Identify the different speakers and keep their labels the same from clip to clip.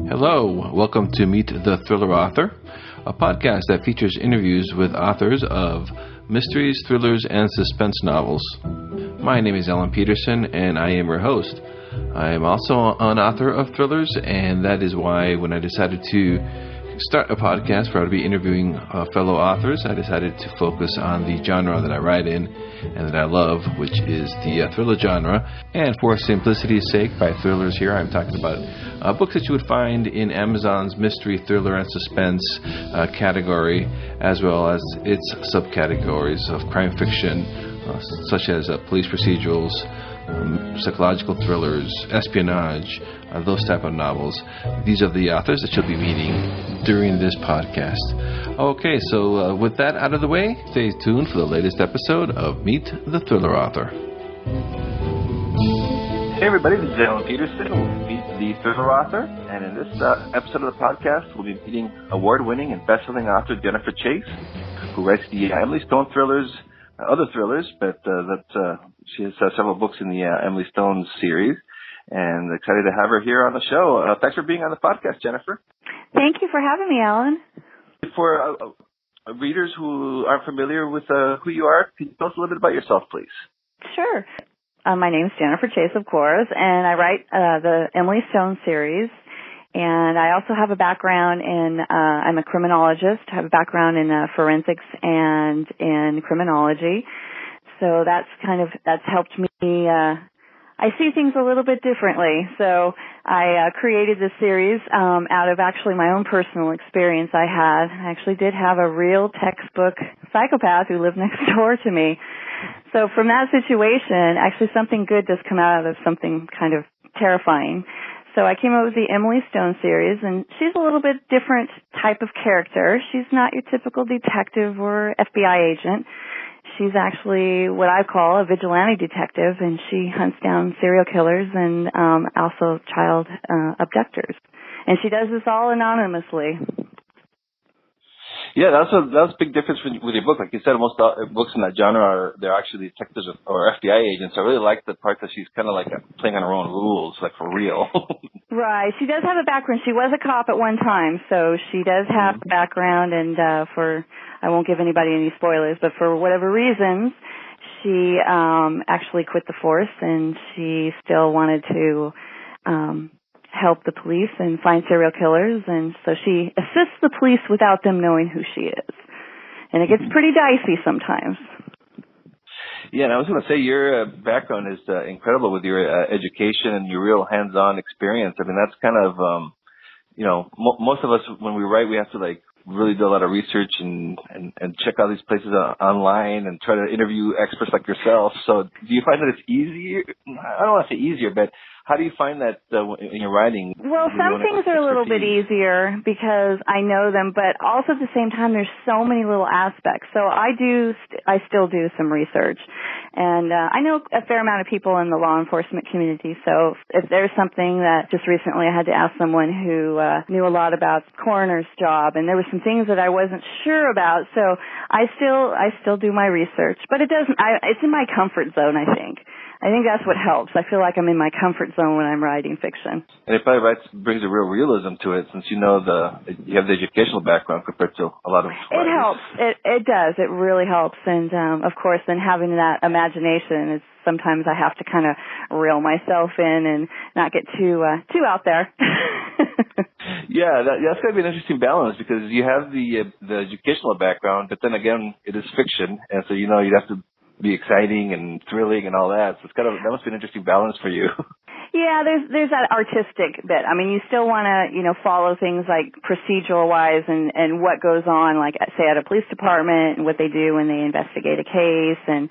Speaker 1: Hello, welcome to Meet the Thriller Author, a podcast that features interviews with authors of mysteries, thrillers, and suspense novels. My name is Alan Peterson, and I am your host. I am also an author of thrillers, and that is why when I decided to start a podcast where I would be interviewing fellow authors, I decided to focus on the genre that I write in and that I love, which is the thriller genre. And for simplicity's sake, by thrillers here, I'm talking about books that you would find in Amazon's mystery, thriller, and suspense category, as well as its subcategories of crime fiction, such as police procedurals, psychological thrillers, espionage, those type of novels. These are the authors that you'll be meeting during this podcast. Okay, so with that out of the way, stay tuned for the latest episode of Meet the Thriller Author.
Speaker 2: Hey everybody, this is Alan Peterson with Meet the Thriller Author, and in this episode of the podcast, we'll be meeting award-winning and best-selling author Jennifer Chase, who writes the Emily Stone thrillers, other thrillers, but she has several books in the Emily Stone series, and excited to have her here on the show. Thanks for being on the podcast, Jennifer.
Speaker 3: Thank you for having me, Alan.
Speaker 2: For readers who aren't familiar with who you are, can you tell us a little bit about yourself, please?
Speaker 3: Sure. My name is Jennifer Chase, of course, and I write the Emily Stone series. And I also have a background in, I'm a criminologist, I have a background in forensics and in criminology. So that's helped me, I see things a little bit differently. So I created this series out of actually my own personal experience I had. I actually did have a real textbook psychopath who lived next door to me. So from that situation, actually something good does come out of something kind of terrifying. So I came up with the Emily Stone series, and she's a little bit different type of character. She's not your typical detective or FBI agent. She's actually what I call a vigilante detective, and she hunts down serial killers and also child abductors. And she does this all anonymously.
Speaker 2: Yeah, that was a big difference with your book. Like you said, most books in that genre they're actually detectives or FBI agents. I really like the part that she's kind of like playing on her own rules, like for real.
Speaker 3: Right. She does have a background. She was a cop at one time, so she does have a background. And I won't give anybody any spoilers, but for whatever reasons, she actually quit the force, and she still wanted to help the police and find serial killers, and so she assists the police without them knowing who she is. And it gets pretty dicey sometimes.
Speaker 2: Yeah, and I was going to say your background is incredible with your education and your real hands-on experience. I mean, that's kind of, most of us, when we write, we have to like really do a lot of research and check out these places online and try to interview experts like yourself. So do you find that it's easier? I don't want to say easier, but how do you find that in your writing?
Speaker 3: Well, some things are a little bit easier because I know them, but also at the same time, there's so many little aspects. So I still do some research. And I know a fair amount of people in the law enforcement community. So if there's something that just recently I had to ask someone who knew a lot about coroner's job, and there were some things that I wasn't sure about. So I still do my research, but it's in my comfort zone, I think. I think that's what helps. I feel like I'm in my comfort zone when I'm writing fiction.
Speaker 2: And it probably brings a real realism to it, since you have the educational background compared to a lot of writers.
Speaker 3: It helps. It does. It really helps. And of course, then having that imagination is sometimes I have to kind of reel myself in and not get too out there.
Speaker 2: Yeah, that's going to be an interesting balance, because you have the educational background, but then again, it is fiction, and so you'd have to be exciting and thrilling and all that. So that must be an interesting balance for you.
Speaker 3: Yeah, there's that artistic bit. I mean, you still want to, follow things like procedural wise and what goes on, like say at a police department and what they do when they investigate a case, and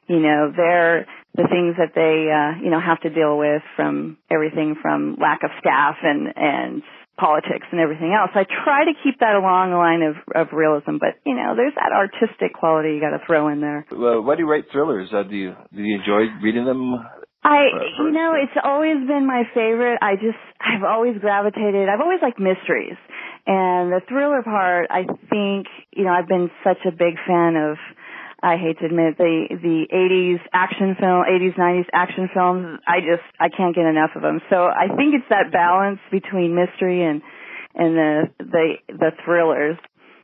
Speaker 3: they're the things that they have to deal with, from everything from lack of staff and politics and everything else. I try to keep that along the line of realism, but there's that artistic quality you got to throw in there.
Speaker 2: Why do you write thrillers? Do you enjoy reading them?
Speaker 3: It's always been my favorite. I've always liked mysteries, and the thriller part, I think, I've been such a big fan of I hate to admit, the 80s action film, 80s, 90s action films, I can't get enough of them. So I think it's that balance between mystery and the thrillers,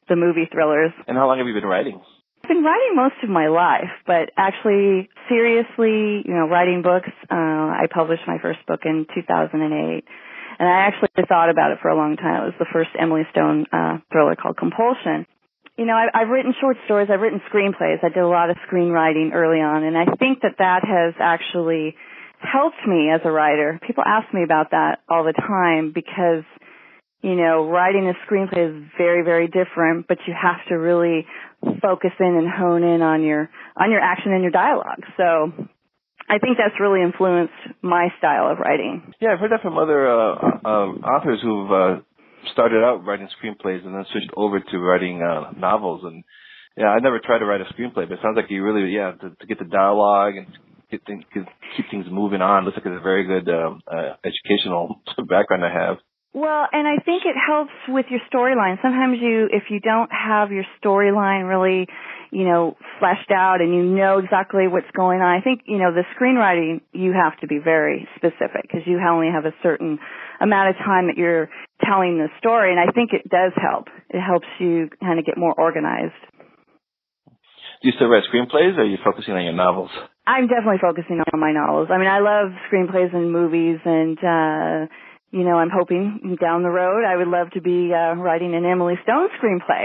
Speaker 3: the movie thrillers.
Speaker 2: And how long have you been writing?
Speaker 3: I've been writing most of my life, but actually, seriously, writing books, I published my first book in 2008. And I actually thought about it for a long time. It was the first Emily Stone thriller called Compulsion. I've written short stories. I've written screenplays. I did a lot of screenwriting early on, and I think that has actually helped me as a writer. People ask me about that all the time because, writing a screenplay is very, very different, but you have to really focus in and hone in on your action and your dialogue. So I think that's really influenced my style of writing.
Speaker 2: Yeah, I've heard that from other authors who've started out writing screenplays and then switched over to writing novels. And yeah, I never tried to write a screenplay, but it sounds like you really, to get the dialogue and keep things moving on. Looks like it's a very good educational background to have.
Speaker 3: Well, and I think it helps with your storyline. Sometimes if you don't have your storyline really, fleshed out and you know exactly what's going on, I think, the screenwriting, you have to be very specific because you only have a certain amount of time that you're telling the story, and I think it does help. It helps you kind of get more organized.
Speaker 2: Do you still write screenplays, or are you focusing on your novels?
Speaker 3: I'm definitely focusing on my novels. I mean, I love screenplays and movies, and I'm hoping down the road I would love to be writing an Emily Stone screenplay.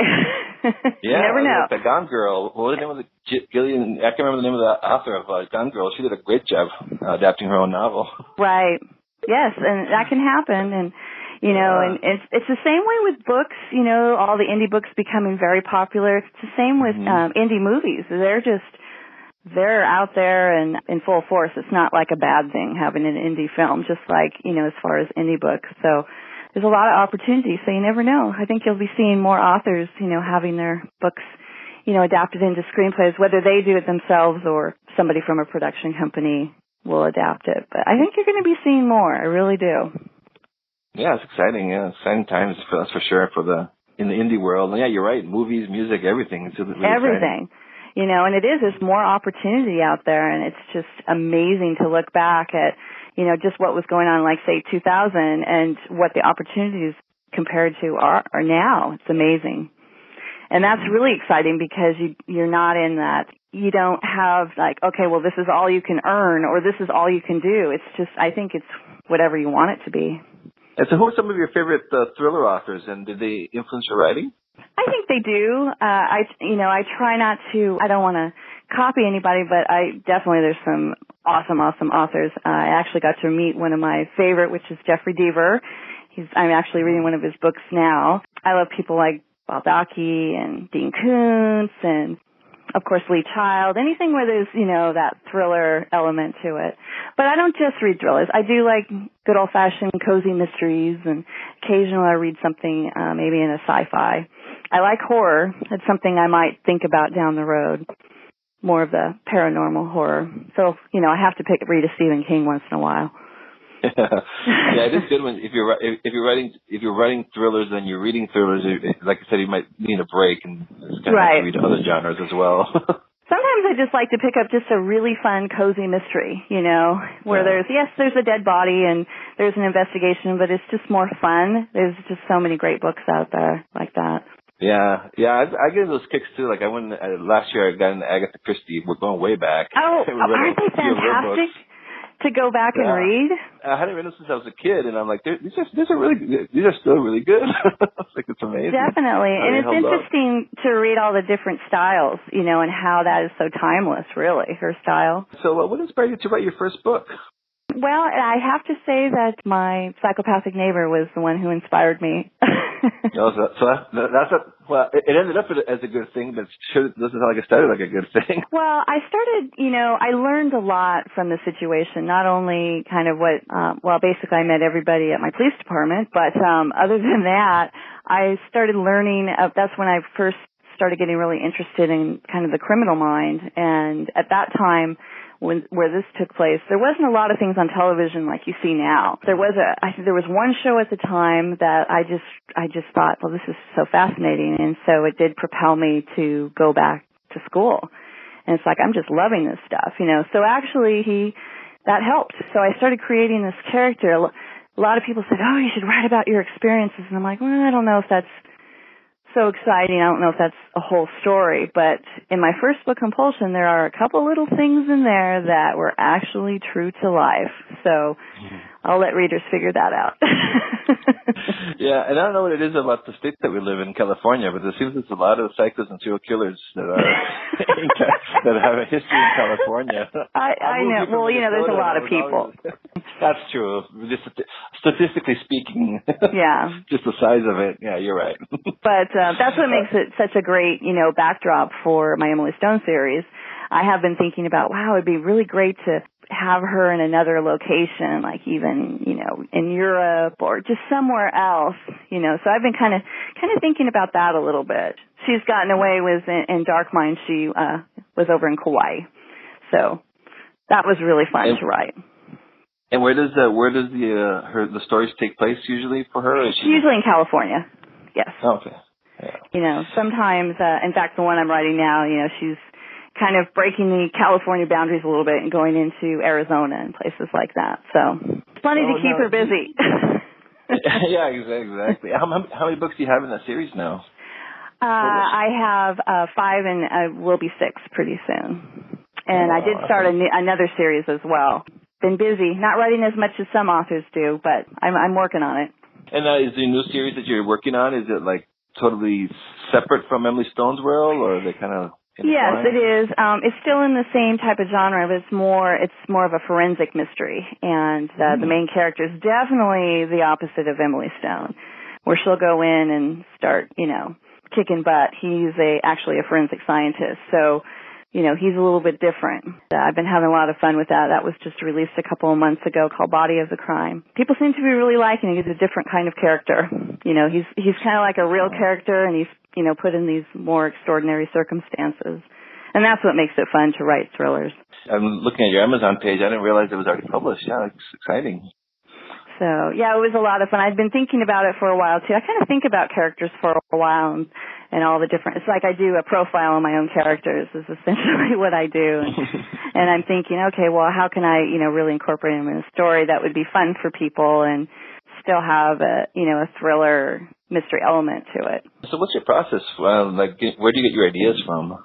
Speaker 2: Yeah,
Speaker 3: you never know.
Speaker 2: Like the Gone Girl. What was the name of Gillian? I can't remember the name of the author of Gone Girl. She did a great job adapting her own novel.
Speaker 3: Right. Yes, and that can happen, and and it's the same way with books. All the indie books becoming very popular. It's the same with indie movies. They're out there and in full force. It's not like a bad thing having an indie film, just like, as far as indie books. So there's a lot of opportunity, so you never know. I think you'll be seeing more authors, having their books, adapted into screenplays, whether they do it themselves or somebody from a production company will adapt it. But I think you're going to be seeing more. I really do. Yeah,
Speaker 2: it's exciting. Yeah, exciting times, that's for sure, in the indie world. And yeah, you're right. Movies, music, everything. It's really
Speaker 3: everything.
Speaker 2: Exciting.
Speaker 3: And there's more opportunity out there, and it's just amazing to look back at, just what was going on, like, say, 2000, and what the opportunities compared to are now. It's amazing. And that's really exciting because you're not in that. You don't have, like, okay, well, this is all you can earn, or this is all you can do. It's just, I think it's whatever you want it to be.
Speaker 2: And so who are some of your favorite thriller authors, and did they influence your writing?
Speaker 3: I think they do. I try not to, I don't want to copy anybody, but there's some awesome authors. I actually got to meet one of my favorite, which is Jeffrey Deaver. I'm actually reading one of his books now. I love people like Baldacci and Dean Koontz and, of course, Lee Child, anything where there's, that thriller element to it. But I don't just read thrillers. I do like good old-fashioned cozy mysteries, and occasionally I read something maybe in a sci-fi. I like horror. It's something I might think about down the road, more of the paranormal horror. So, I have to read a Stephen King once in a while.
Speaker 2: Yeah, it is good when if you're writing thrillers and you're reading thrillers. Like I said, you might need a break and just kind of read other genres as well.
Speaker 3: Sometimes I just like to pick up just a really fun, cozy mystery, where there's a dead body and there's an investigation, but it's just more fun. There's just so many great books out there like that.
Speaker 2: Yeah, I get those kicks too. Like I went last year. I got into Agatha Christie. We're going way back.
Speaker 3: Oh, aren't they fantastic to go back and read?
Speaker 2: I hadn't read them since I was a kid, and I'm like, these are really good. These are still really good. Like it's amazing.
Speaker 3: Definitely, and it's interesting to read all the different styles, and how that is so timeless. Really, her style.
Speaker 2: So, what inspired you to write your first book?
Speaker 3: Well, I have to say that my psychopathic neighbor was the one who inspired me.
Speaker 2: It ended up as a good thing, but it doesn't sound like it started like a good thing.
Speaker 3: Well, I started, I learned a lot from the situation, not only kind of basically I met everybody at my police department, but other than that, I started learning, that's when I first started getting really interested in kind of the criminal mind, and at that time, where this took place, there wasn't a lot of things on television like you see now. There was one show at the time that I just thought, well, this is so fascinating, and so it did propel me to go back to school And it's like, I'm just loving this stuff, So actually that helped. So I started creating this character. A lot of people said, oh, you should write about your experiences. And I'm like, well, I don't know if that's so exciting. I don't know if that's a whole story. But in my first book, Compulsion, there are a couple little things in there that were actually true to life. So I'll let readers figure that out.
Speaker 2: Yeah, and I don't know what it is about the state that we live in, California, but it seems there's a lot of psychos and serial killers that are that have a history in California.
Speaker 3: I know. Well, there's a lot of people.
Speaker 2: That's true. Just statistically speaking.
Speaker 3: Yeah.
Speaker 2: Just the size of it. Yeah, you're right.
Speaker 3: But that's what makes it such a great, backdrop for my Emily Stone series. I have been thinking about, wow, it'd be really great to have her in another location, like even, in Europe or just somewhere else, So I've been kind of thinking about that a little bit. She's gotten away with in Dark Mind. She was over in Kauai, so that was really fun to write.
Speaker 2: And where does the stories take place usually for her?
Speaker 3: Usually in California. Yes.
Speaker 2: Oh, okay. Yeah.
Speaker 3: Sometimes, in fact, the one I'm writing now, she's kind of breaking the California boundaries a little bit and going into Arizona and places like that. So plenty to keep her busy.
Speaker 2: Yeah, exactly. How many books do you have in that series now?
Speaker 3: I have 5 and will be 6 pretty soon. And I did start another series as well. Been busy, not writing as much as some authors do, but I'm working on it. And
Speaker 2: is the new series that you're working on, is it like totally separate from Emily Stone's world, or are they kind of intertwined?
Speaker 3: Yes, it is. It's still in the same type of genre, but it's more of a forensic mystery. And the main character is definitely the opposite of Emily Stone, where she'll go in and start, kicking butt. He's actually a forensic scientist, so he's a little bit different. I've been having a lot of fun with that. That was just released a couple of months ago, called Body of the Crime. People seem to be really liking it. He's a different kind of character. He's kind of like a real character, and he's, put in these more extraordinary circumstances. And that's what makes it fun to write thrillers.
Speaker 2: I'm looking at your Amazon page. I didn't realize it was already published. Yeah, it's exciting.
Speaker 3: So, yeah, it was a lot of fun. I'd been thinking about it for a while, too. I kind of think about characters for a while and all the different, it's like I do a profile on my own characters is essentially what I do. And I'm thinking, okay, well, how can I, really incorporate them in a story that would be fun for people and still have a thriller mystery element to it.
Speaker 2: So what's your process? Where do you get your ideas from?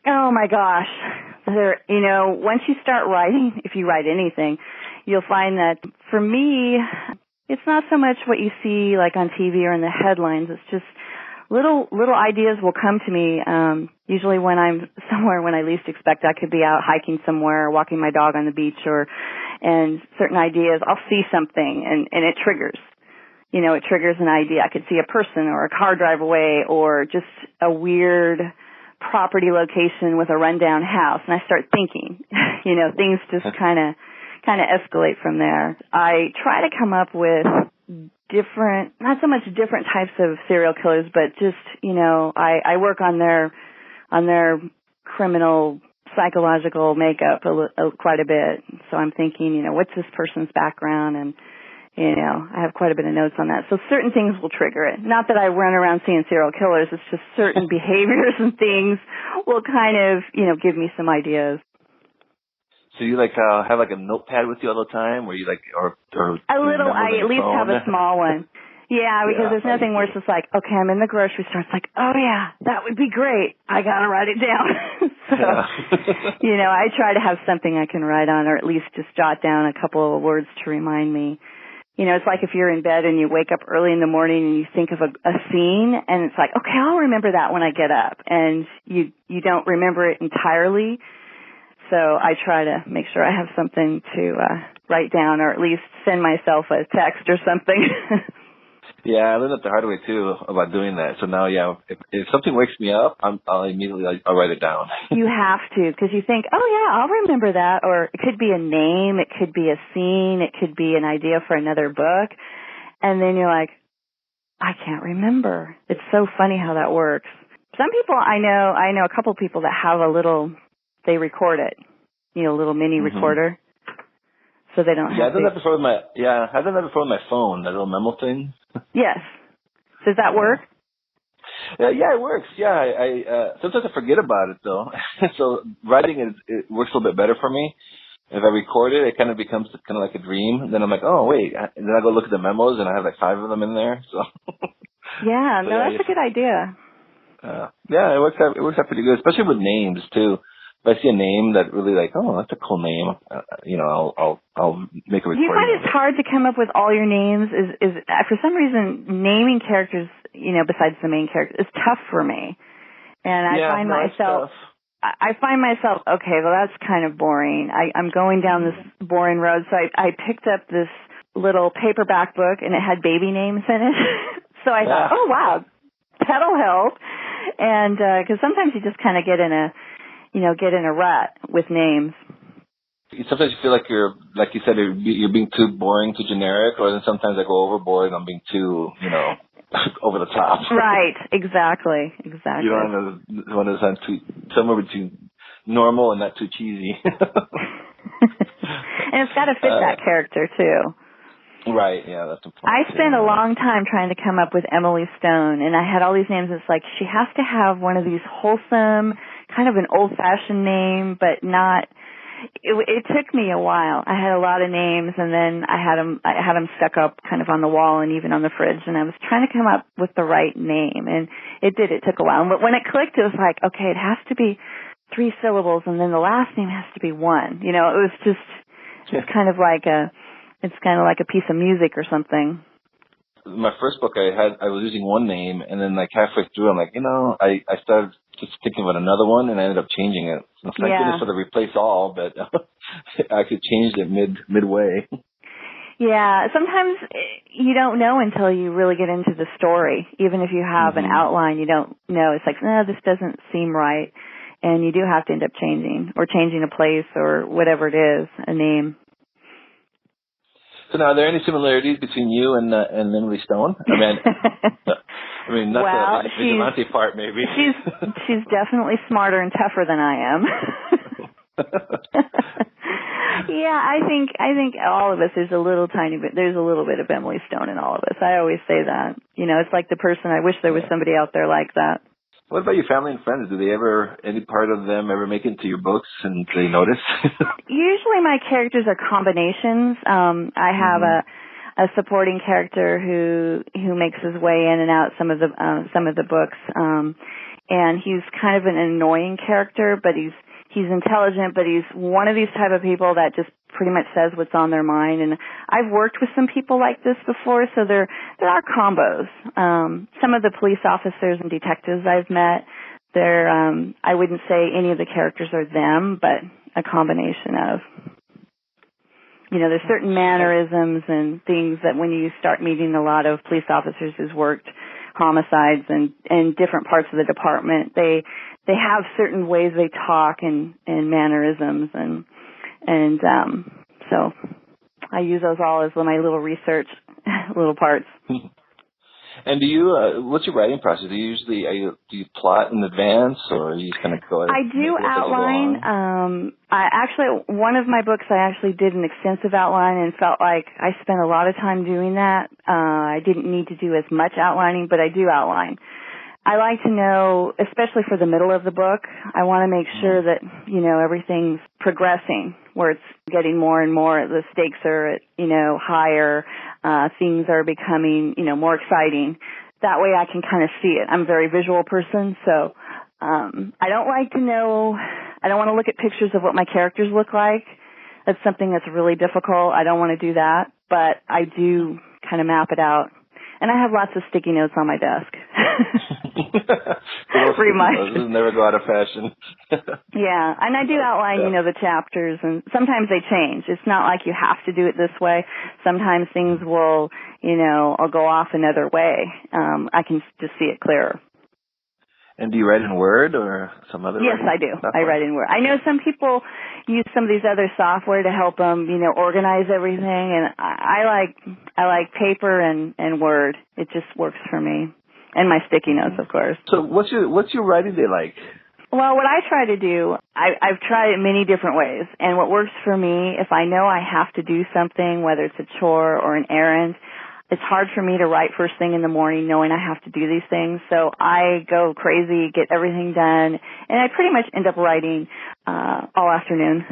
Speaker 3: Oh, my gosh. Once you start writing, if you write anything, you'll find that for me, it's not so much what you see like on TV or in the headlines. It's just little ideas will come to me, usually when I'm somewhere when I least expect. I could be out hiking somewhere, walking my dog on the beach, and certain ideas, I'll see something and it triggers. It triggers an idea. I could see a person or a car drive away or just a weird property location with a rundown house, and I start thinking, things just kind of escalate from there. I try to come up with not so much different types of serial killers, but just, I work on their criminal psychological makeup quite a bit. So I'm thinking, what's this person's background? And, I have quite a bit of notes on that. So certain things will trigger it. Not that I run around seeing serial killers. It's just certain behaviors and things will kind of, give me some ideas.
Speaker 2: So you have a notepad with you all the time, where you or
Speaker 3: a little? I at least have a small one. Yeah, because there's nothing worse. It's like, okay, I'm in the grocery store. It's like, oh yeah, that would be great. I gotta write it down. So, I try to have something I can write on, or at least just jot down a couple of words to remind me. It's like if you're in bed and you wake up early in the morning and you think of a scene, and it's like, okay, I'll remember that when I get up, and you don't remember it entirely. So I try to make sure I have something to write down, or at least send myself a text or something. Yeah,
Speaker 2: I learned it the hard way, too, about doing that. So now, if something wakes me up, I'll immediately write it down.
Speaker 3: You have to, because you think, oh, yeah, I'll remember that. Or it could be a name. It could be a scene. It could be an idea for another book. And then you're like, I can't remember. It's so funny how that works. Some people, I know a couple people that have they record it, a little mini recorder, so they don't have to.
Speaker 2: I've done that before with my phone, that little memo thing.
Speaker 3: Yes. Does that work?
Speaker 2: Yeah, it works. Yeah, I sometimes I forget about it though. So writing it works a little bit better for me. If I record it, it kind of becomes kind of like a dream. Then I'm like, oh wait, and then I go look at the memos, and I have like 5 of them in there. So
Speaker 3: Yeah,
Speaker 2: so
Speaker 3: no,
Speaker 2: yeah,
Speaker 3: that's a good idea.
Speaker 2: yeah, it works out. It works out pretty good, especially with names too. If I see a name that really like, oh, that's a cool name, I'll make a
Speaker 3: Do you
Speaker 2: recording
Speaker 3: find
Speaker 2: of
Speaker 3: it's
Speaker 2: it.
Speaker 3: hard to come up with all your names? Is for some reason naming characters, besides the main character, is tough for me. And I
Speaker 2: Yeah,
Speaker 3: find
Speaker 2: no, it's
Speaker 3: myself,
Speaker 2: tough.
Speaker 3: I find myself, okay, well that's kind of boring. I'm going down this boring road, so I picked up this little paperback book, and it had baby names in it. So I thought, oh wow, that'll help. And because sometimes you just kind of get in a rut with names.
Speaker 2: Sometimes you feel like like you said, you're being too boring, too generic, or then sometimes I go overboard and I'm being too, over the top.
Speaker 3: Right, exactly.
Speaker 2: You don't want to sound somewhere between normal and not too cheesy.
Speaker 3: And it's got to fit that character too.
Speaker 2: Right, yeah, that's important.
Speaker 3: I spent a long time trying to come up with Emily Stone, and I had all these names. It's like she has to have one of these wholesome, kind of an old-fashioned name, but not. It took me a while. I had a lot of names, and then I had them stuck up kind of on the wall and even on the fridge, and I was trying to come up with the right name, and it did. It took a while, but when it clicked, it was like, okay, it has to be 3 syllables, and then the last name has to be 1. It was just, it's kind of like a piece of music or something.
Speaker 2: My first book, I was using one name, and then like halfway through, I'm like, I started just thinking about another one, and I ended up changing it. So thank goodness for the replace all, but I could change it midway.
Speaker 3: Yeah, sometimes you don't know until you really get into the story. Even if you have an outline, you don't know. It's like, no, this doesn't seem right, and you do have to end up changing a place or whatever it is, a name.
Speaker 2: So now, are there any similarities between you and Emily Stone? I mean, not the vigilante part, maybe.
Speaker 3: She's definitely smarter and tougher than I am. Yeah, I think all of us, there's a little bit of Emily Stone in all of us. I always say that. It's like the person, I wish there was somebody out there like that.
Speaker 2: What about your family and friends? Do any part of them ever make it into your books and do they notice?
Speaker 3: Usually my characters are combinations. I have a supporting character who makes his way in and out some of the books. And he's kind of an annoying character, but he's intelligent, but he's one of these type of people that just pretty much says what's on their mind. And I've worked with some people like this before, so there are combos. Some of the police officers and detectives I've met, I wouldn't say any of the characters are them, but a combination of. There's certain mannerisms and things that when you start meeting a lot of police officers who's worked homicides and different parts of the department, they have certain ways they talk and mannerisms and so I use those all as my little research little parts.
Speaker 2: And what's your writing process? Do you plot in advance, or you just kind of go?
Speaker 3: I do outline. One of my books, I actually did an extensive outline and felt like I spent a lot of time doing that. I didn't need to do as much outlining, but I do outline. I like to know, especially for the middle of the book, I want to make sure that, everything's progressing, where it's getting more and more, the stakes are, higher, things are becoming, more exciting. That way I can kind of see it. I'm a very visual person, so I don't want to look at pictures of what my characters look like. That's something that's really difficult. I don't want to do that, but I do kind of map it out. And I have lots of sticky notes on my desk. Pretty much.
Speaker 2: Those never go out of fashion.
Speaker 3: Yeah, and I do outline, the chapters, and sometimes they change. It's not like you have to do it this way. Sometimes things will, I'll go off another way. I can just see it clearer.
Speaker 2: And do you write in Word or some other?
Speaker 3: Yes, I do. Software? I write in Word. I know some people use some of these other software to help them, organize everything, and I like paper and Word. It just works for me, and my sticky notes, of course.
Speaker 2: So, what's your writing day like?
Speaker 3: Well, what I try to do, I've tried it many different ways, and what works for me, if I know I have to do something, whether it's a chore or an errand, it's hard for me to write first thing in the morning knowing I have to do these things. So I go crazy, get everything done, and I pretty much end up writing all afternoon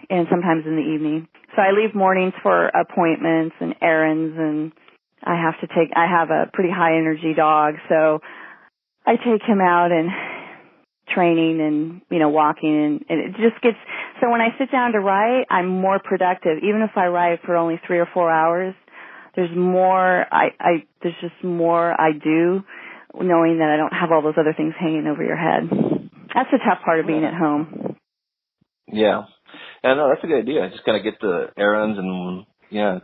Speaker 3: and sometimes in the evening. So I leave mornings for appointments and errands, and I have a pretty high energy dog, so I take him out and training and, walking, and it just gets, so when I sit down to write, I'm more productive. Even if I write for only 3 or 4 hours, there's just more I do, knowing that I don't have all those other things hanging over your head. That's the tough part of being at home.
Speaker 2: Yeah. And no, that's a good idea. Just kind of get the errands and,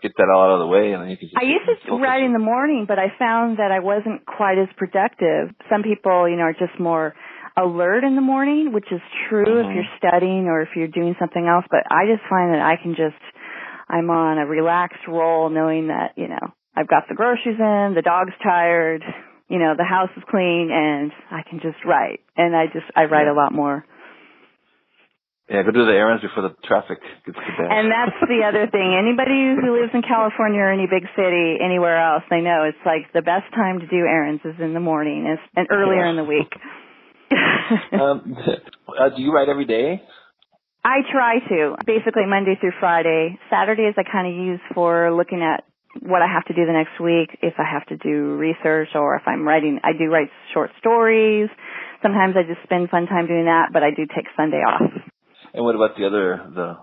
Speaker 2: get that all out of the way. And then you can just
Speaker 3: I used to write in the morning, but I found that I wasn't quite as productive. Some people, are just more alert in the morning, which is true if you're studying or if you're doing something else. But I just find that I'm on a relaxed roll, knowing that, I've got the groceries in, the dog's tired, the house is clean, and I can just write. And I write a lot more.
Speaker 2: Yeah, go do the errands before the traffic gets too bad.
Speaker 3: And that's the other thing. Anybody who lives in California or any big city, anywhere else, they know it's like the best time to do errands is in the morning and earlier in the week.
Speaker 2: Do you write every day?
Speaker 3: I try to. Basically Monday through Friday. Saturdays I kind of use for looking at what I have to do the next week, if I have to do research or if I'm writing. I do write short stories. Sometimes I just spend fun time doing that, but I do take Sunday off.
Speaker 2: And what about the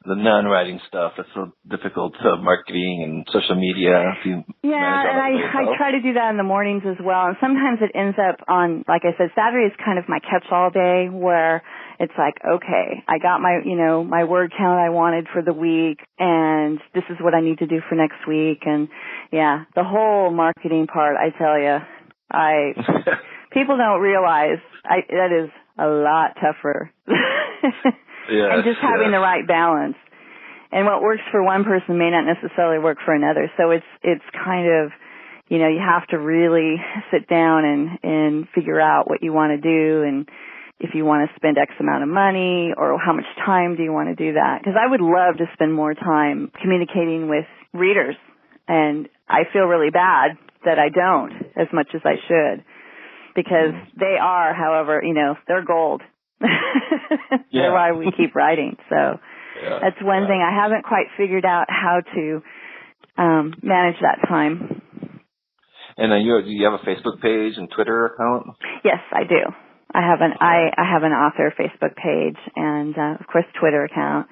Speaker 2: non-writing stuff that's so difficult, marketing and social media? And
Speaker 3: I try to do that in the mornings as well. And sometimes it ends up on, like I said, Saturday is kind of my catch-all day where it's like, okay, I got my word count I wanted for the week, and this is what I need to do for next week. And the whole marketing part, I tell you, people don't realize that is a lot tougher. And just having the right balance. And what works for one person may not necessarily work for another. So it's kind of, you have to really sit down and figure out what you want to do, and if you want to spend X amount of money, or how much time do you want to do that. Because I would love to spend more time communicating with readers, and I feel really bad that I don't as much as I should, because they are, however, they're gold. They're why we keep writing. So that's one thing. I haven't quite figured out how to manage that time. And
Speaker 2: do you have a Facebook page and Twitter account?
Speaker 3: Yes, I do. I have an author Facebook page and of course Twitter account.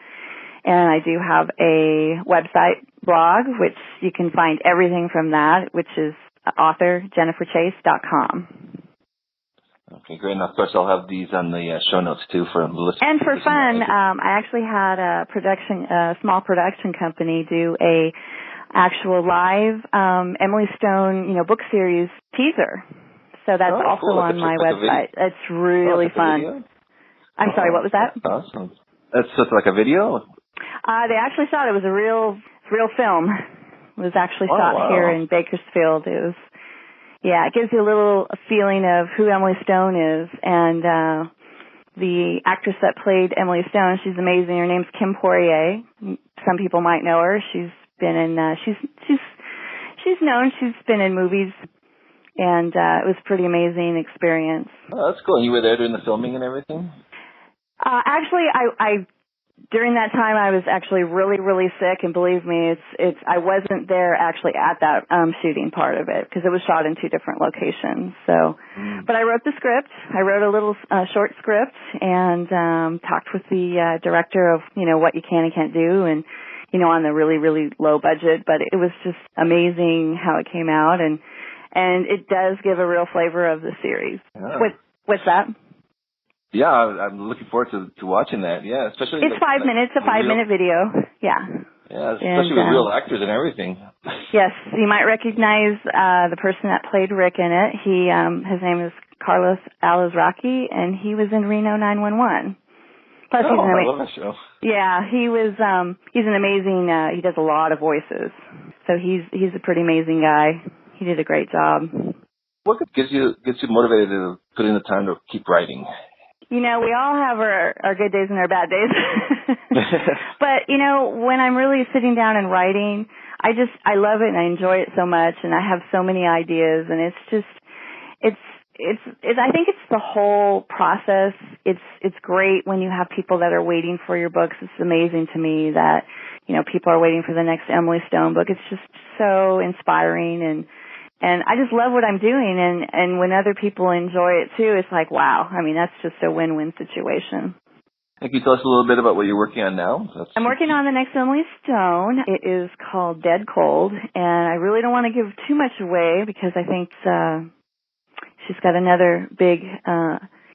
Speaker 3: And I do have a website blog, which you can find everything from that, which is authorjenniferchase.com.
Speaker 2: Okay, great. And of course, I'll have these on the show notes too for the listeners.
Speaker 3: And for fun, I actually had a small production company do a actual live Emily Stone, book series teaser. So that's also on my website. It's really fun.
Speaker 2: Video?
Speaker 3: I'm sorry, what was that?
Speaker 2: That's awesome. That's just like a video?
Speaker 3: They actually shot it. It was a real film. It was actually shot here in Bakersfield. It was. Yeah, it gives you a little feeling of who Emily Stone is, and the actress that played Emily Stone, she's amazing. Her name's Kim Poirier. Some people might know her. She's been in she's known. She's been in movies, and it was a pretty amazing experience.
Speaker 2: Oh, that's cool. And you were there doing the filming and everything?
Speaker 3: Actually, I during that time, I was actually really, really sick, and believe me, I wasn't there actually at that shooting part of it, because it was shot in 2 different locations. So, but I wrote the script. I wrote a little short script and talked with the director of what you can and can't do, and on the really, really low budget. But it was just amazing how it came out, and it does give a real flavor of the series.
Speaker 2: Yeah.
Speaker 3: What's that?
Speaker 2: Yeah, I'm looking forward to watching that. Yeah, especially
Speaker 3: it's 5 minutes, a 5-minute video. Yeah.
Speaker 2: Yeah, especially with real actors and everything.
Speaker 3: Yes, you might recognize the person that played Rick in it. His name is Carlos Alazraqui, and he was in Reno 911. Plus,
Speaker 2: I love that show.
Speaker 3: Yeah, he's an amazing. He does a lot of voices, so he's a pretty amazing guy. He did a great job.
Speaker 2: What gets you motivated to put in the time to keep writing?
Speaker 3: We all have our good days and our bad days. But, when I'm really sitting down and writing, I love it and I enjoy it so much, and I have so many ideas, and I think it's the whole process. It's great when you have people that are waiting for your books. It's amazing to me that, people are waiting for the next Emily Stone book. It's just so inspiring, and I just love what I'm doing, and when other people enjoy it too, it's like, wow. I mean, that's just a win-win situation.
Speaker 2: Can you tell us a little bit about what you're working on now?
Speaker 3: I'm working on the next Emily Stone. It is called Dead Cold, and I really don't want to give too much away because I think she's got another big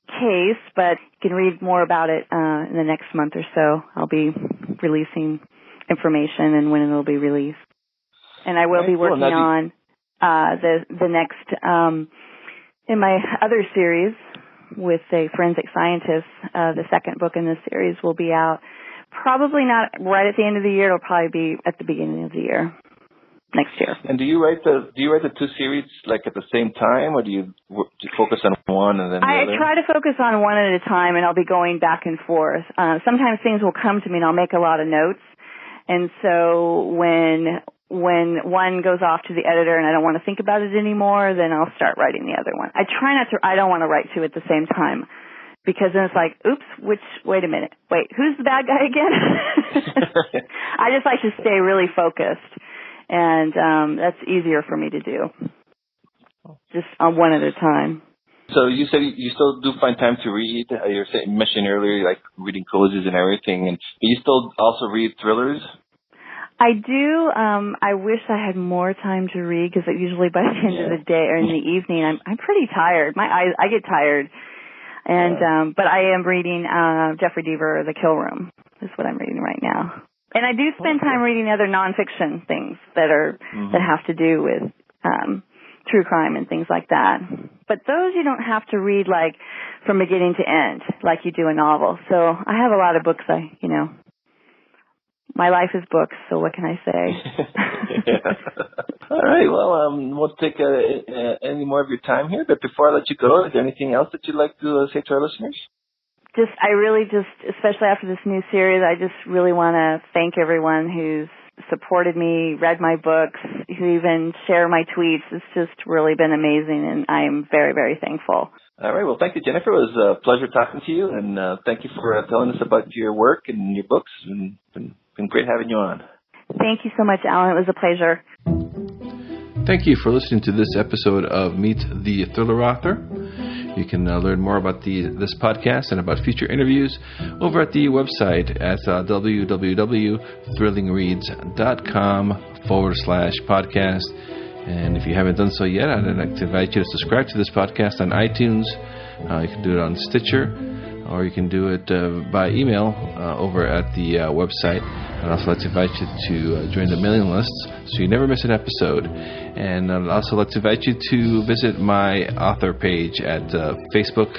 Speaker 3: case, but you can read more about it in the next month or so. I'll be releasing information and when it'll be released. And I will be working on the next, in my other series with a forensic scientist, the second book in this series will be out probably not right at the end of the year. It'll probably be at the beginning of the year. Next year.
Speaker 2: And do you write the two series like at the same time, or do you focus on one and then the other?
Speaker 3: I try to focus on one at a time, and I'll be going back and forth. Sometimes things will come to me, and I'll make a lot of notes. And so when one goes off to the editor and I don't want to think about it anymore, then I'll start writing the other one. I don't want to write two at the same time, because then it's like, oops, wait a minute. Wait, who's the bad guy again? I just like to stay really focused. And that's easier for me to do, just on one at a time.
Speaker 2: So you said you still do find time to read. You mentioned earlier, like reading collages and everything. And you still also read thrillers?
Speaker 3: I do. I wish I had more time to read, because usually by the end of the day or in the evening, I'm pretty tired. My eyes, I get tired. And but I am reading Jeffrey Deaver, The Kill Room. Is what I'm reading right now. And I do spend time reading other nonfiction things that have to do with true crime and things like that. But those you don't have to read like from beginning to end like you do a novel. So I have a lot of books. My life is books. So what can I say?
Speaker 2: All right. Well, won't take any more of your time here. But before I let you go, is there anything else that you'd like to say to our listeners? Especially after this new series, I just really want to thank everyone who's supported me, read my books, who even share my tweets. It's just really been amazing, and I'm very, very thankful. All right. Well, thank you, Jennifer. It was a pleasure talking to you, and thank you for telling us about your work and your books. And it's been great having you on. Thank you so much, Alan. It was a pleasure.
Speaker 1: Thank you for listening to this episode of Meet the Thriller Author. You can learn more about this podcast and about future interviews over at the website at www.thrillingreads.com/podcast. And if you haven't done so yet, I'd like to invite you to subscribe to this podcast on iTunes. You can do it on Stitcher, or you can do it by email over at the website. I'd also like to invite you to join the mailing lists so you never miss an episode. And I'd also like to invite you to visit my author page at Facebook,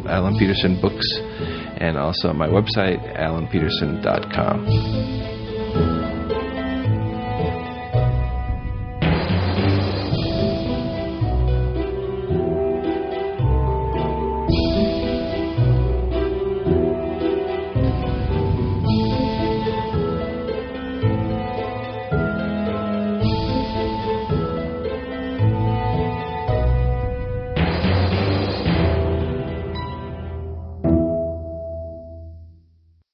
Speaker 1: Alan Peterson Books, and also my website, alanpeterson.com.